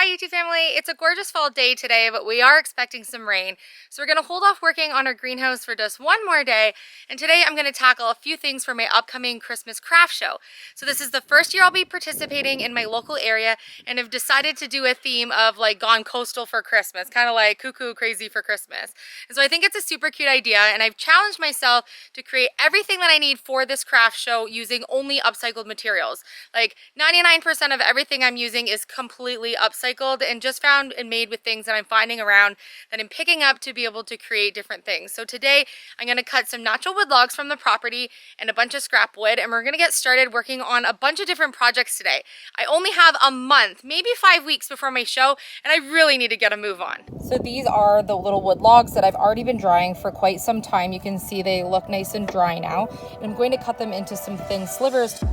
Hi YouTube family, it's a gorgeous fall day today, but we are expecting some rain. So we're gonna hold off working on our greenhouse for just one more day. And today I'm gonna tackle a few things for my upcoming Christmas craft show. So this is the first year I'll be participating in my local area and have decided to do a theme of like gone coastal for Christmas, kind of like cuckoo crazy for Christmas. And so I think it's a super cute idea, and I've challenged myself to create everything that I need for this craft show using only upcycled materials. Like 99% of everything I'm using is completely upcycled and just found and made with things that I'm finding around that I'm picking up to be able to create different things. So today I'm going to cut some natural wood logs from the property and a bunch of scrap wood, and we're going to get started working on a bunch of different projects today. I only have a month, maybe 5 weeks before my show, and I really need to get a move on. So these are the little wood logs that I've already been drying for quite some time. You can see they look nice and dry now, and I'm going to cut them into some thin slivers.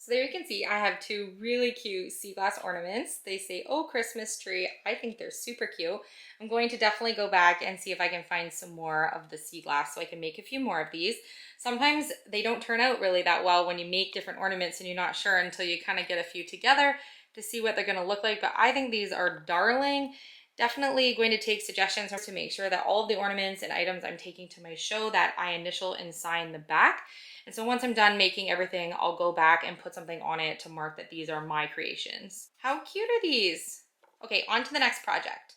So there you can see I have two really cute sea glass ornaments. They say, "Oh, Christmas tree." I think they're super cute. I'm going to definitely go back and see if I can find some more of the sea glass so I can make a few more of these. Sometimes they don't turn out really that well when you make different ornaments and you're not sure until you kind of get a few together to see what they're going to look like. But I think these are darling. Definitely going to take suggestions to make sure that all of the ornaments and items I'm taking to my show that I initial and sign the back. And so once I'm done making everything, I'll go back and put something on it to mark that these are my creations. How cute are these? Okay, on to the next project.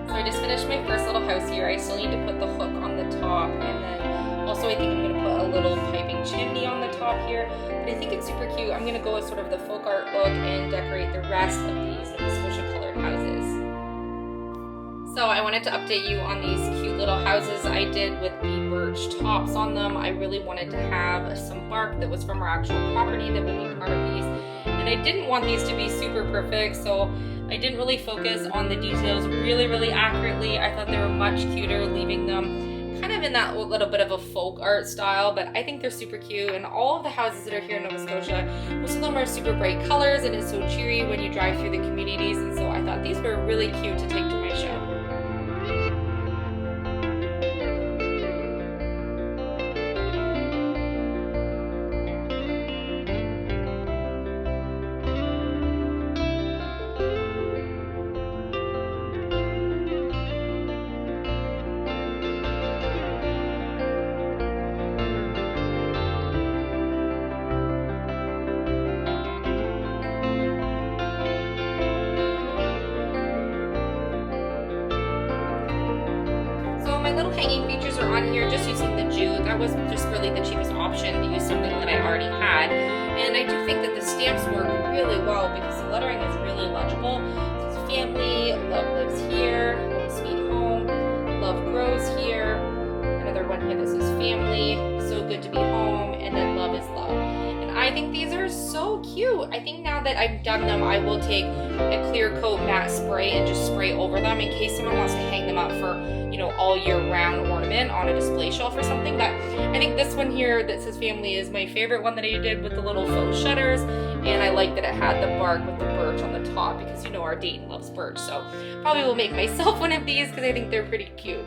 So I just finished my first little house here. I still need to put the hook on the top, and then also I think I'm going to put a little piping chimney on the top here. But I think it's super cute. I'm going to go with sort of the folk art look and decorate the rest of these Nova Scotia colored houses. So I wanted to update you on these cute little houses I did with the birch tops on them. I really wanted to have some bark that was from our actual property that would be part of these. And I didn't want these to be super perfect, so I didn't really focus on the details really accurately. I thought they were much cuter leaving them kind of in that little bit of a folk art style, but I think they're super cute. And all of the houses that are here in Nova Scotia, most of them are super bright colors, and it's so cheery when you drive through the communities. And so I thought these were really cute to take to my show. My little hanging features are on here just using the jute. That was just really the cheapest option to use something that I already had. And I do think that the stamps work really well because the lettering is really legible. This is family, love lives here, home sweet home, love grows here. Another one here that says family, so good to be home, and then love is love. And I think these are so cute. I think now that I've done them, I will take a clear coat matte spray and just spray over them in case someone wants to hang them up for, you know, all year round ornament on a display shelf or something. But I think this one here that says family is my favorite one that I did with the little faux shutters, and I like that it had the bark with the birch on the top because, you know, our Dayton loves birch. So probably will make myself one of these because I think they're pretty cute.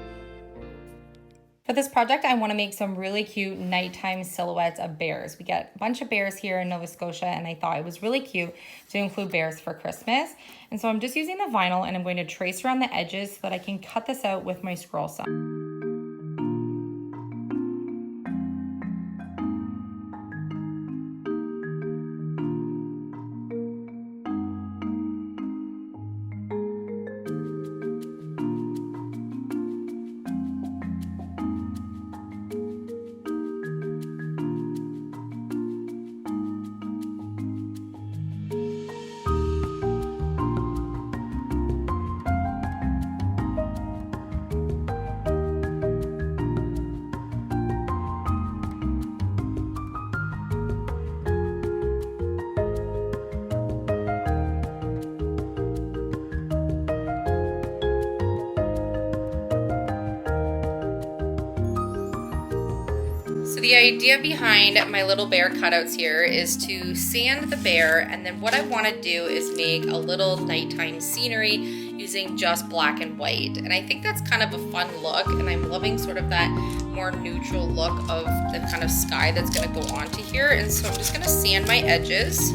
For this project, I want to make some really cute nighttime silhouettes of bears. We get a bunch of bears here in Nova Scotia, and I thought it was really cute to include bears for Christmas. And so I'm just using the vinyl, and I'm going to trace around the edges so that I can cut this out with my scroll saw. So the idea behind my little bear cutouts here is to sand the bear, and then what I want to do is make a little nighttime scenery using just black and white. And I think that's kind of a fun look, and I'm loving sort of that more neutral look of the kind of sky that's going to go onto here. And so I'm just going to sand my edges.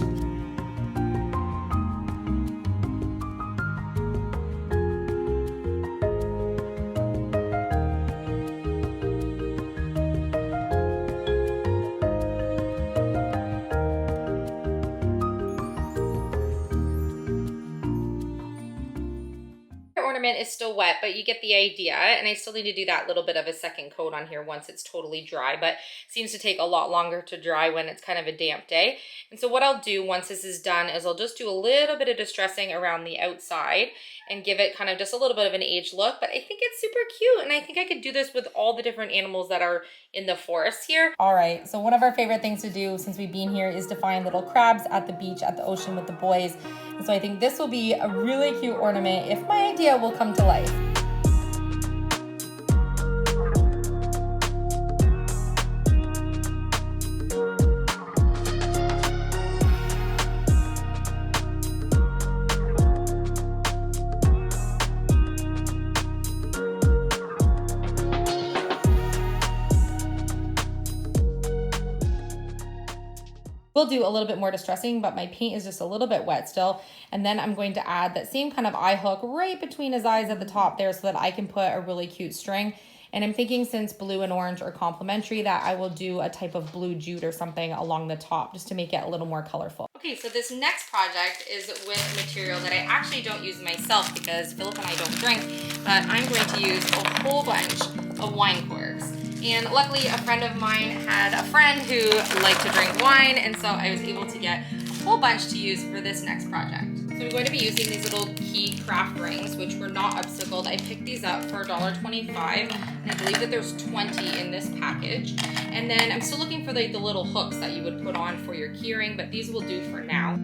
Ornament is still wet, but you get the idea, and I still need to do that little bit of a second coat on here once it's totally dry, but it seems to take a lot longer to dry when it's kind of a damp day. And so what I'll do once this is done is I'll just do a little bit of distressing around the outside and give it kind of just a little bit of an aged look, but I think it's super cute, and I think I could do this with all the different animals that are in the forest here. All right, so one of our favorite things to do since we've been here is to find little crabs at the beach, at the ocean with the boys. And so I think this will be a really cute ornament if my idea will come to life. We'll do a little bit more distressing, but my paint is just a little bit wet still. And then I'm going to add that same kind of eye hook right between his eyes at the top there so that I can put a really cute string. And I'm thinking since blue and orange are complementary that I will do a type of blue jute or something along the top just to make it a little more colorful. Okay, so this next project is with material that I actually don't use myself because Philip and I don't drink, but I'm going to use a whole bunch of wine corks. And luckily a friend of mine had a friend who liked to drink wine, and so I was able to get a whole bunch to use for this next project. So I'm going to be using these little key craft rings, which were not upcycled. I picked these up for $1.25, and I believe that there's 20 in this package. And then I'm still looking for the little hooks that you would put on for your key ring, but these will do for now.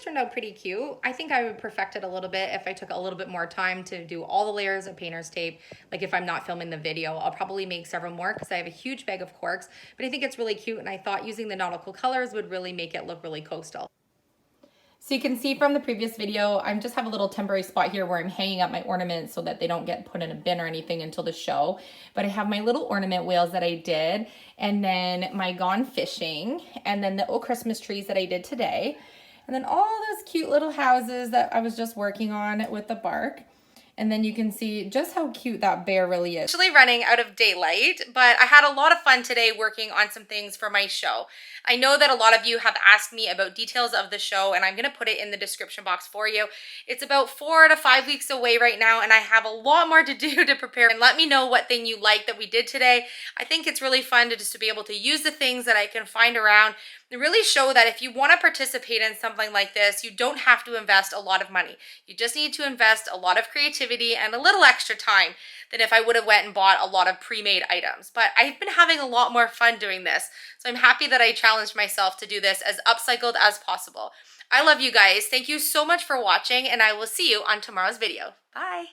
turned out pretty cute. I think I would perfect it a little bit if I took a little bit more time to do all the layers of painter's tape. Like if I'm not filming the video, I'll probably make several more because I have a huge bag of corks, but I think it's really cute and I thought using the nautical colors would really make it look really coastal. So you can see from the previous video, I just have a little temporary spot here where I'm hanging up my ornaments so that they don't get put in a bin or anything until the show. But I have my little ornament whales that I did, and then my Gone Fishing, and then the Oh Christmas trees that I did today. And then all those cute little houses that I was just working on with the bark. And then you can see just how cute that bear really is. Actually running out of daylight, but I had a lot of fun today working on some things for my show. I know that a lot of you have asked me about details of the show, and I'm gonna put it in the description box for you. It's about 4 to 5 weeks away right now, and I have a lot more to do to prepare. And let me know what thing you like that we did today. I think it's really fun to just to be able to use the things that I can find around and really show that if you want to participate in something like this, you don't have to invest a lot of money. You just need to invest a lot of creativity and a little extra time than if I would have went and bought a lot of pre-made items. But I've been having a lot more fun doing this. So I'm happy that I challenged myself to do this as upcycled as possible. I love you guys. Thank you so much for watching, and I will see you on tomorrow's video. Bye.